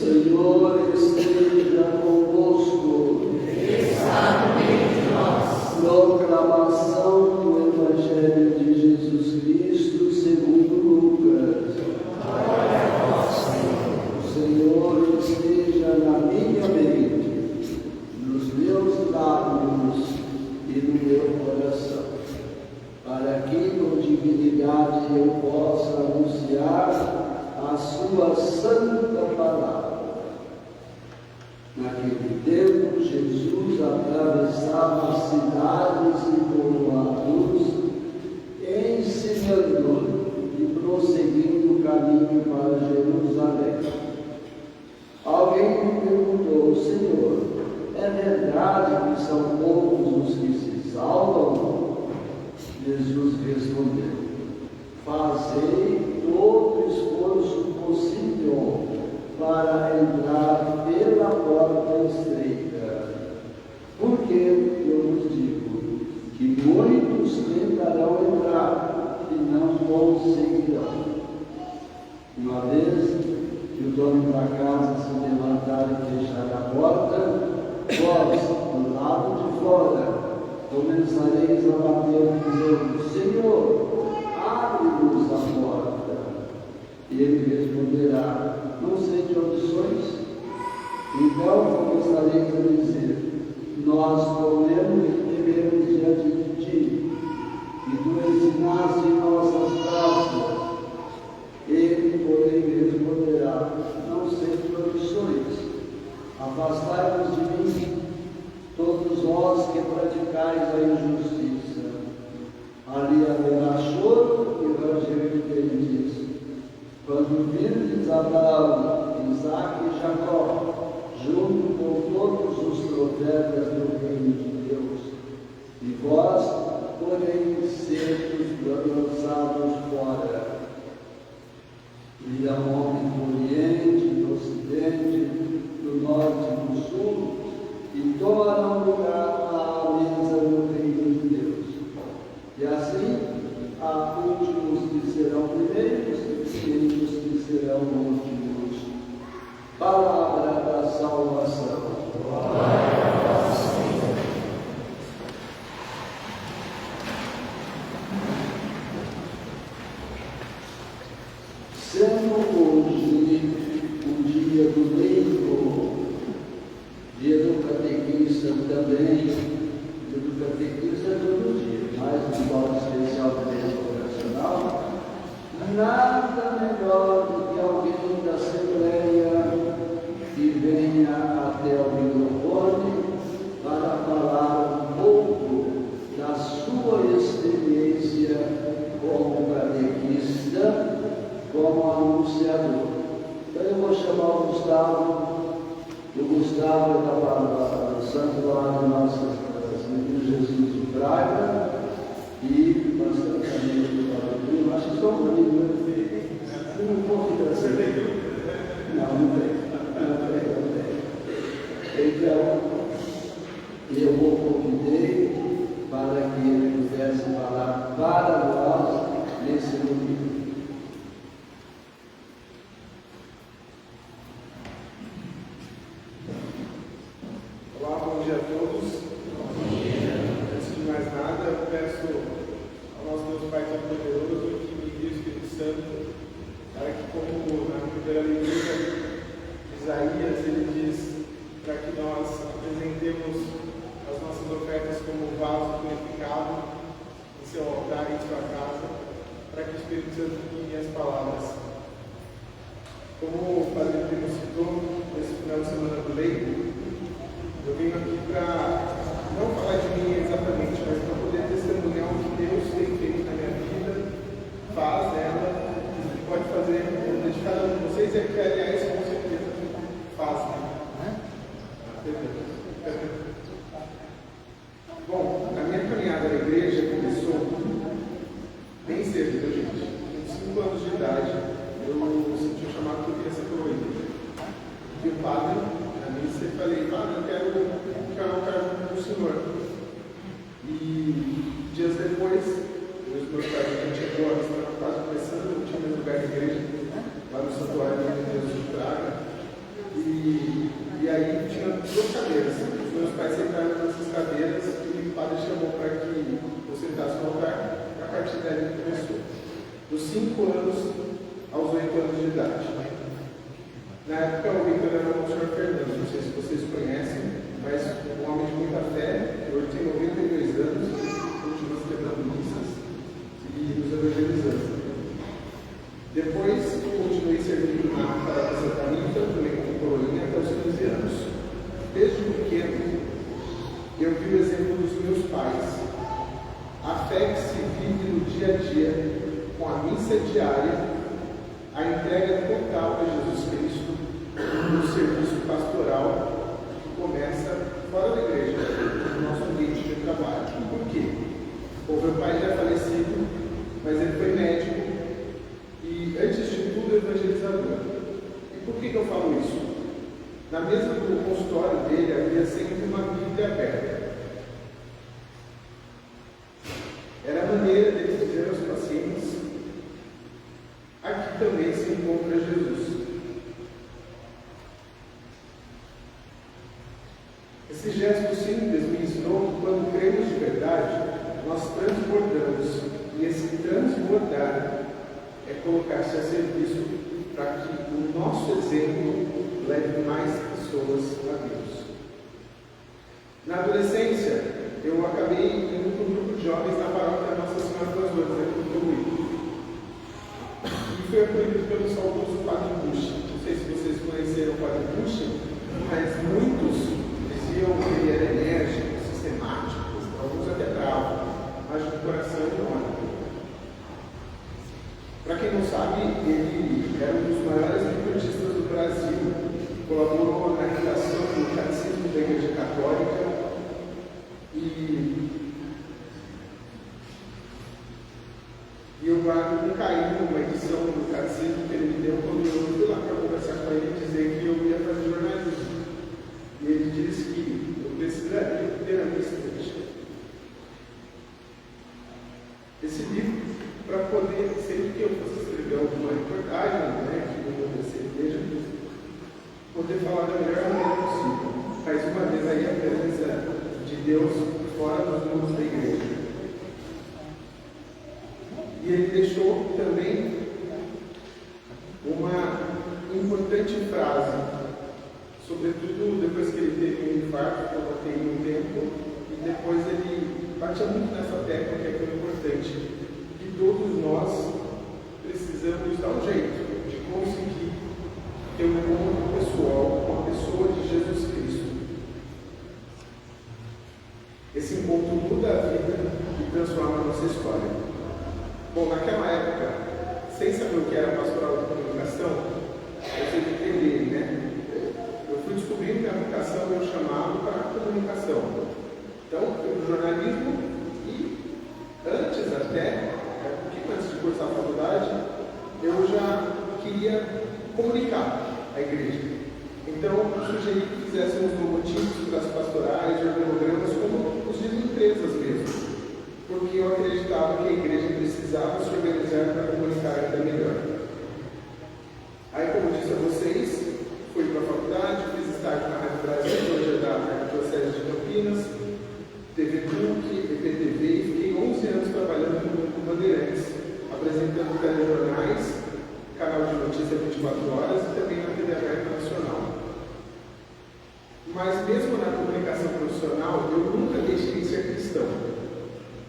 Senhor esteja convosco. Está no meio de nós. Proclamação do Evangelho de Jesus Cristo segundo Lucas. Glória a vós, Senhor. O Senhor esteja na minha mente, nos meus lábios e no meu coração, para que com dignidade eu possa anunciar a sua santa palavra. Naquele tempo, Jesus atravessava cidades e povoados, ensinando e prosseguindo o caminho para Jerusalém. Alguém lhe perguntou: Senhor, é verdade que são poucos os que se salvam? Jesus respondeu: fazei todo o esforço possível para entrar pela porta estreita, porque eu vos digo que muitos tentarão entrar e não conseguirão. Uma vez que o dono da casa se levantar e fechar a porta, vós, do lado de fora, começareis a bater, dizendo: Senhor, abre-nos a porta. E ele responderá: não sei de opções. Então começareis a dizer: nós comemos e bebemos diante de ti, e tu ensinaste em nossas praças. Ele, porém, responderá: não sei de opções. Afastai-vos de mim, todos vós que praticais a injustiça. Ali haverá choro e ranger de dentes, quando virdes Abraão, Isaque e Jacó, junto com todos os profetas do reino de Deus, e vós, porém, serdes lançados fora. Virão homens do Oriente, do Ocidente, do Norte e do Sul, e tomarão lugar à mesa no reino de Deus. E assim, há últimos que serão primeiros e primeiros que serão últimos. Palavra da salvação. Glória a vós, Senhor. Sendo hoje o dia do leigo, dia do catequista também, dia do catequista é todo dia, mas no modo especial também vocacional, nada melhor do que alguém da Assembleia que venha até o microfone para falar um pouco da sua experiência como catequista, como anunciador. Então eu vou chamar o Gustavo. O Gustavo é do Santuário de Nossas Senhora Jesus de Braga e bastante amigo do Padre. Acho que só um amigo, né? Não vou ficar assim. Não tem. Então, eu o convidei para que ele pudesse falar para nós nesse domingo. Olá, bom dia a todos. Bom dia. Antes de mais nada, eu peço ao nosso Deus Pai Todo-Poderoso que me guie o Espírito Santo, para que, como na primeira leitura de Isaías, ele diz para que nós apresentemos as nossas ofertas como vaso purificado em seu altar e em sua casa, para que o Espírito Santo guie as palavras. Como o Padre Primo citou, nesse final de semana do leigo, eu venho aqui para não falar de mim exatamente, mas para poder testemunhar o que Deus tem feito na minha vida, faz nela, e pode fazer de cada um de vocês, e que, aliás, com certeza faz, né? Bom, a minha caminhada na igreja começou bem cedo, viu, gente? Com 5 anos de idade, eu senti um chamado que eu queria ser coroinha. E o padre, na missa, eu falei: padre, eu quero um cargo com o senhor. E dias depois, os meus pais, a gente chegou, a missa estava quase começando, não tinha mais lugar na igreja, lá no Santuário de Deus de Braga. E pais sentaram nessas cadeiras e o padre chamou para que eu sentasse no altar. A partir daí começou. Dos 5 anos aos 8 anos de idade. Na época, o Victor era o Monsenhor Fernando, não sei se vocês conhecem, mas um homem de muita fé, que hoje tem 92 anos, continua celebrando missas e nos evangelizando. Depois, continuei servindo na Paróquia Santa Rita, também como coroinha, até os 15 anos. Desde pequeno, eu vi o exemplo dos meus pais. A fé que se vive no dia a dia, com a missa diária, a entrega total a Jesus Cristo, no serviço pastoral que começa fora da igreja, no nosso ambiente de trabalho. Por quê? O meu pai já é falecido, mas ele foi médico e, antes de tudo, evangelizador. E por que eu falo isso? Na mesa do consultório dele havia sempre uma Bíblia aberta. Era a maneira dele dizer aos pacientes: aqui também se encontra Jesus. Esse gesto simples me ensinou que quando cremos de verdade, nós transbordamos. E esse transbordar é colocar-se a serviço para que o nosso exemplo leve mais pessoas a Deus. Na adolescência, eu acabei indo para um grupo de jovens na paróquia Nossa Senhora das Dores, aqui no Rio. E fui acolhido pelo saudoso Padre Bush. Não sei se vocês conheceram o Padre Bush, mas muitos diziam que ele era enérgico, sistemático, alguns até bravo, mas de coração enorme. Para quem não sabe, ele era um dos maiores liturgistas do Brasil, colaborou na redação do Catecismo da Igreja Católica e eu guardo com carinho uma edição do Catecismo que ele me deu quando eu fui lá para conversar com ele e dizer que eu ia fazer jornalismo. E ele disse que eu precisaria ter a missa. Esse livro, para poder, sempre que eu fosse escrever alguma reportagem, que eu vou ser igreja, poder falar da melhor maneira possível. Mais uma vez aí a presença de Deus fora dos muros da igreja. E ele deixou também uma importante frase, sobretudo depois que ele teve um infarto, que eu botei um tempo, e depois ele batia muito nessa tecla que é tão importante, que todos nós precisamos dar um jeito de conseguir ter um encontro pessoal com a pessoa de Jesus Cristo. Esse encontro muda a vida e transforma a nossa história. Bom, naquela época, sem saber o que era pastoral de comunicação, eu tive que entender, né? Eu fui descobrindo que a vocação é um chamado para a comunicação. Então, eu fui para o jornalismo e, antes até, um pouquinho antes de cursar a faculdade, eu já queria comunicar a igreja. Então, eu sugeri que fizéssemos logotipos para as pastorais, organogramas, como os de empresas mesmo. Porque eu acreditava que a igreja precisava se organizar para comunicar ainda melhor. Aí, como disse a vocês, fui para a faculdade, fiz estágio na Rádio Brasil, hoje é da Arquidiocese de Campinas, TV PUC, EPTV, e fiquei 11 anos trabalhando no Grupo Bandeirantes, apresentando telejornais, canal de notícia 24 horas e também na TV Aberta Nacional. Mas mesmo na comunicação profissional, eu nunca deixei de ser cristão.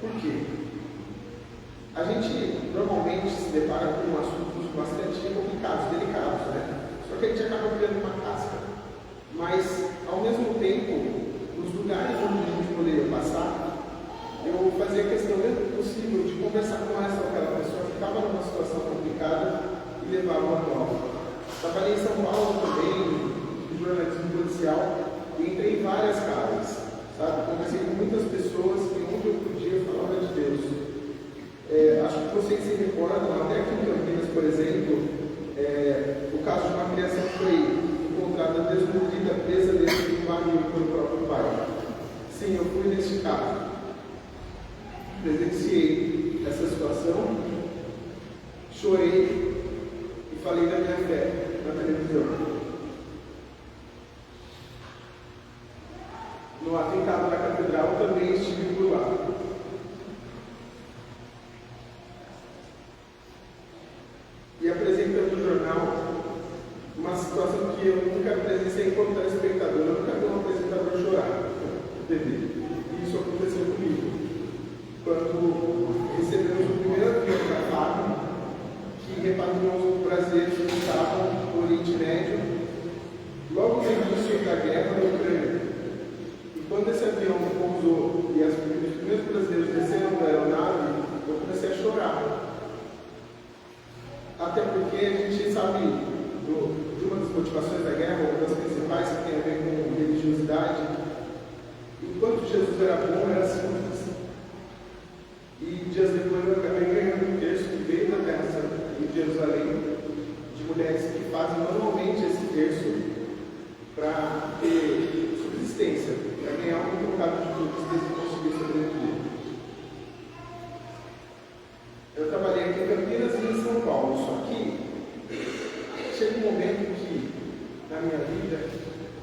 Por quê? A gente normalmente se depara com assuntos bastante complicados, delicados, né? Só que a gente acaba criando uma casca. Mas, ao mesmo tempo, nos lugares onde a gente poderia passar, eu fazia questão dentro do possível de conversar com essa ou aquela pessoa que estava numa situação complicada e levar uma prova. Trabalhei em São Paulo também, em jornalismo policial, e entrei em várias casas. Conversei com muitas pessoas e onde eu podia falar de Deus. Acho que vocês se recordam, até aqui em Campinas, por exemplo, o caso de uma criança que foi encontrada desnutrida, presa dentro de um barril pelo próprio pai. Sim, eu fui nesse caso. Presenciei essa situação, chorei e falei da minha fé na televisão. no atentado da catedral, também estive por lá. E apresentando o jornal, uma situação que eu nunca presenciei enquanto telespectador, eu nunca vi um apresentador chorar na TV. E isso aconteceu comigo. Quando recebemos o primeiro avião da FAB, que repatriou os brasileiros que estavam no Oriente Médio, logo no início da guerra na Ucrânia. E quando esse avião pousou e os primeiros brasileiros desceram da aeronave, eu comecei a chorar. Até porque a gente sabe de uma das motivações da guerra, uma das principais, que tem a ver com religiosidade. Enquanto Jesus era bom, era simples. E dias depois eu acabei ganhando um texto que veio da Terra Santa, em Jerusalém, de mulheres que fazem manualmente esse terço para ter subsistência, para ganhar um bocado de tudo que eles conseguir sobreviver. Eu trabalhei aqui em Campinas e em São Paulo, só que chega um momento que, na minha vida,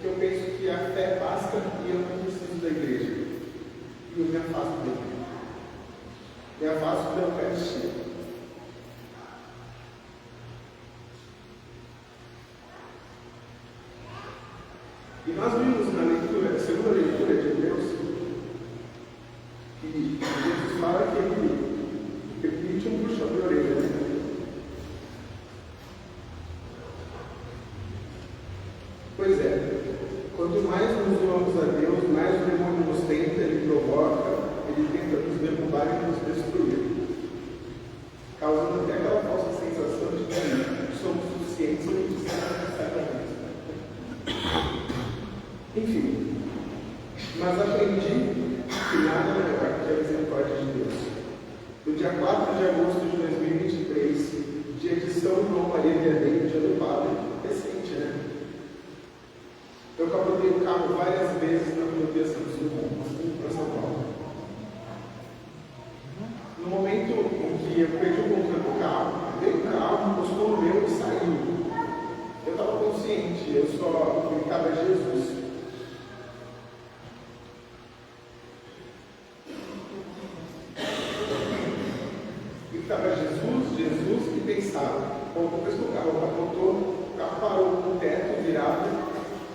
que eu penso que a fé basta e eu não preciso da igreja. E eu me afasto dele. Me afasto da Eucaristia. E nós vimos na leitura, segunda leitura de Hebreus, que Jesus fala que ele permite um puxão de orelha, né? Pois é, quanto mais nos doamos a Deus, mais o demônio nos tenta, ele provoca, ele tenta nos derrubar e nos destruir, causando até aquela falsa sensação de que somos suficientes e não precisamos. Enfim, mas aprendi que nada é melhor que a misericórdia de Deus. No dia 4 de agosto de 2023, dia de São João Maria Vianney, dia do Padre, recente, né? Eu capotei o carro várias vezes na rodovia Santos Dumont, para São Paulo. No momento em que eu perdi o controle do carro, veio o carro, encostou no meu e saiu. Eu estava consciente, eu só gritava Jesus. Gritava Jesus, Jesus, e pensava. Bom, depois que o carro capotou, o carro parou com o teto virado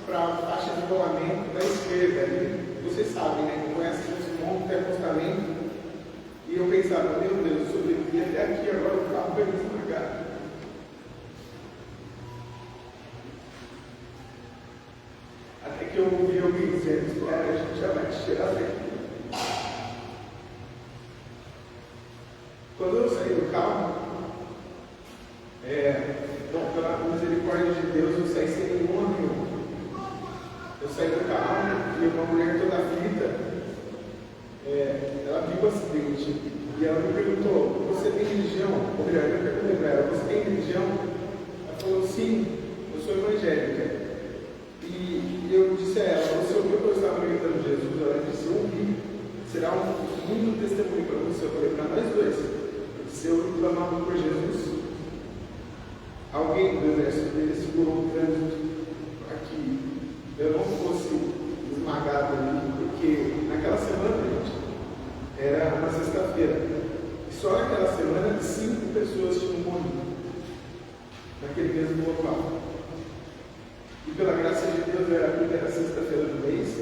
para a faixa de rolamento da esquerda. Ali, vocês sabem, né? Conhece esse monte de acostamento. E eu pensava, meu Deus, eu sobrevivi até aqui, agora o carro vai me esmagar. Até que eu ouvi alguém dizendo, espera, a gente já vai te tirar daqui. Quando eu saí do carro, pela misericórdia de Deus, eu saí sem nenhum avião. Eu saí do carro e uma mulher toda aflita, ela viu o acidente e ela me perguntou, você tem religião? Ou melhor, eu perguntei para ela, você tem religião? Ela falou, sim, eu sou evangélica. E eu disse a ela, você ouviu que eu estava gritando Jesus? Ela disse, eu ouvi. Será muito testemunho para você. Eu falei, para nós dois. Eu disse, eu clamava por Jesus. Alguém do exército dele segurou o trânsito para que eu não fosse esmagado ali, porque naquela semana, gente, era uma sexta-feira. E só naquela semana 5 pessoas tinham morrido naquele mesmo local. E pela graça de Deus, eu era a primeira sexta-feira do mês,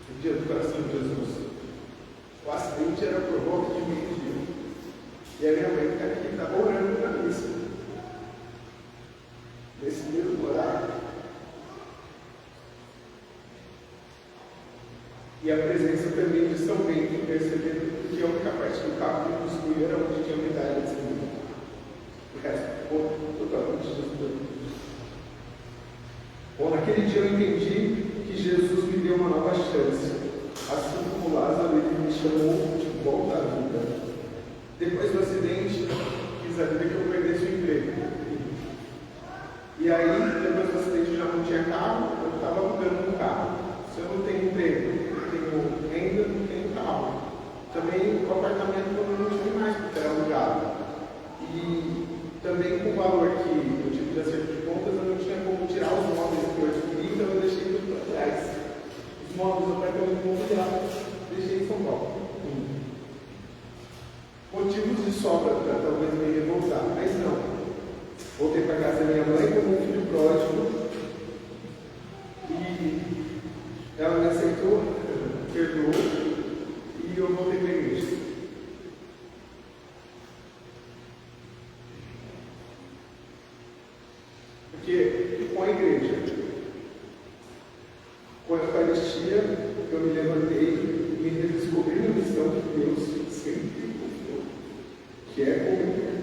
o dia do coração de Jesus. O acidente era por volta de meio-dia. E a minha mãe aqui estava orando na missa. Nesse mesmo horário. E a presença também de São Bento, percebendo que a única parte do carro que construiu era onde tinha medalha de cima. O resto ficou totalmente destruído. Bom, naquele dia eu entendi que Jesus me deu uma nova chance. Assim como Lázaro, ele me chamou de volta à vida. Depois do acidente, quis a vida que eu perdesse o emprego. E aí, depois do acidente, eu já não tinha carro, eu estava alugando um carro. Se eu não tenho emprego, não tenho renda, não tenho carro. Também o apartamento eu não tive mais, porque era alugado. E também com o valor que eu tive de acerto de contas, eu não tinha como tirar os móveis que eu adquiri, então eu deixei tudo para trás. Os móveis eu sobra para talvez me revoltar. Mas não. Voltei para casa da minha mãe como um filho pródigo e ela me aceitou, perdoou e eu voltei para a igreja. Porque com a igreja, com a Eucaristia, eu me levantei e me redescobri na missão que Deus sempre confiou, que é comunicar.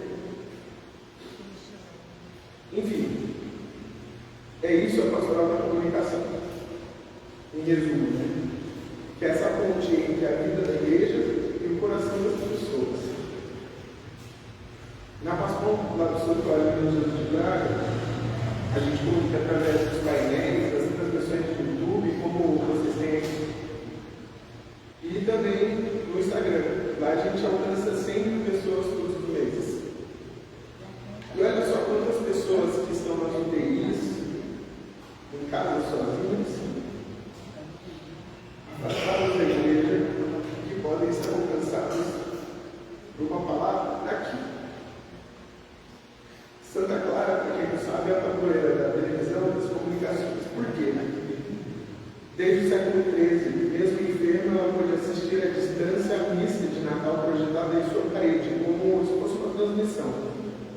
Enfim, é isso a pastoral da comunicação. Em resumo, né? Que é essa ponte entre a vida da igreja e o coração das pessoas. Na Pastoral lá do Santuário de Jesus de Braga, a gente comunica através dos painéis, das transmissões de YouTube, como vocês têm aqui. E também no Instagram. Lá a gente alcança 100 pessoas todos os meses. E olha só quantas pessoas que estão nas UTIs, em casa sozinhas, afastadas da igreja, que podem ser alcançadas por uma palavra daqui. Santa Clara, para quem não sabe, é a padroeira da televisão e das comunicações. Por quê? Desde o século XIII, mesmo enferma, ela pôde assistir à distância à missa de Natal projetada em sua parede, como se fosse uma transmissão.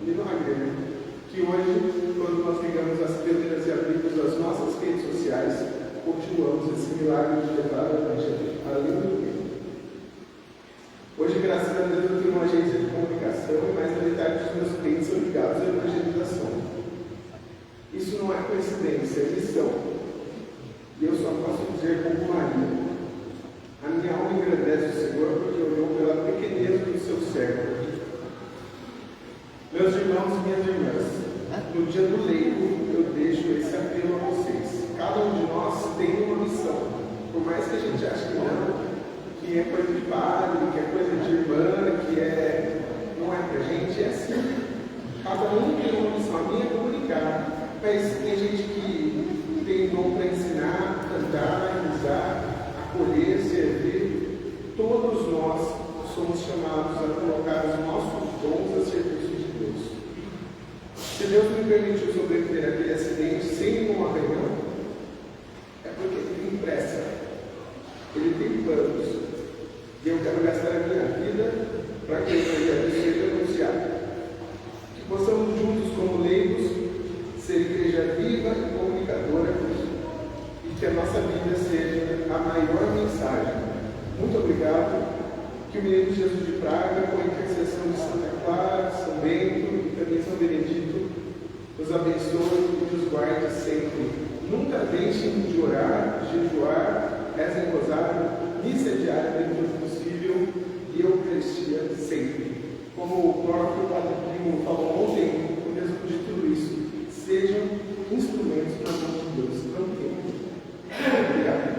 Milagre, né? Que hoje, quando nós pegamos as pedras e abrimos as nossas redes sociais, continuamos esse milagre de levar a Evangelho além do tempo. Hoje, graças a Deus, eu tenho uma agência de comunicação e mais da metade dos meus clientes são ligados à evangelização. Isso não é coincidência, é missão. E eu só posso dizer como Maria: a minha alma engrandece o Senhor porque olhou pela pequenez do seu servo. Meus irmãos e minhas irmãs, no dia do leigo eu deixo esse apelo a vocês. Cada um de nós tem uma missão. Por mais que a gente ache que não, que é coisa de padre, que é coisa de irmã, que não é pra gente, é assim. Cada um tem uma missão. A minha é comunicar. Mas tem gente que tem dom para ensinar, cantar, rezar, acolher, servir. Todos nós somos chamados a colocar os nossos dons a serviço de Deus. Se Deus me permitiu sobreviver àquele acidente sem nenhum arranhão, é porque Ele tem pressa, Ele tem planos. E eu quero gastar a minha vida para que o Evangelho seja anunciado. Que possamos juntos, como leigos, ser igreja viva e comunicadora, e que a nossa vida seja a maior mensagem. Muito obrigado. Que o menino Jesus de Praga, com a intercessão de Santa Clara, São Bento e também São Benedito, os abençoe e os guarde sempre. Nunca deixem de orar, jejuar, rezem rosário, missa diária dentro do possível e Eucaristia sempre. Como o próprio Padre Primo falou ontem, o mesmo de tudo isso, sejam instrumentos na mão de Deus. Não tem. Obrigado.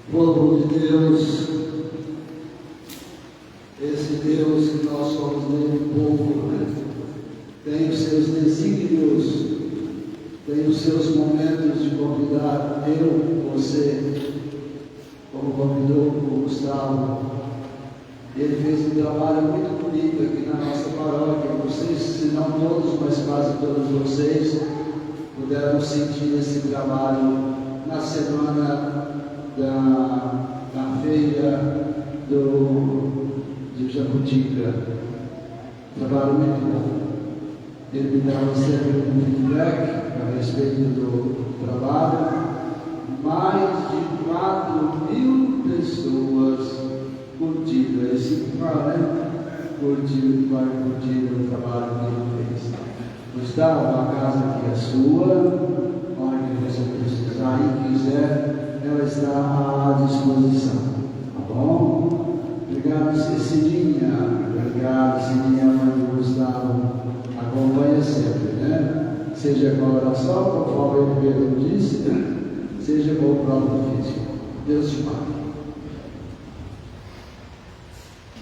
Povo de Deus, esse Deus que nós somos nele, povo, tem os seus desígnios, tem os seus momentos de convidar eu, você, como convidou o Gustavo. Ele fez um trabalho muito bonito aqui na nossa paróquia. Vocês, se não todos, mas quase todos vocês, puderam sentir esse trabalho na semana da feira de Jacutinga. Trabalho muito bom. Ele me dava sempre um feedback a respeito do trabalho. Mais de 4.000 pessoas curtiram esse trabalho, curtiram o trabalho que ele fez. Gustavo, a casa aqui é sua, onde você precisar e quiser, ela está à disposição, tá bom? Obrigado, Cecilinha. Obrigado, Cecilinha, mãe do Gustavo. Acompanha sempre, né? Seja com a oração, conforme o Pedro disse, seja com o próprio ofício. Deus te pague.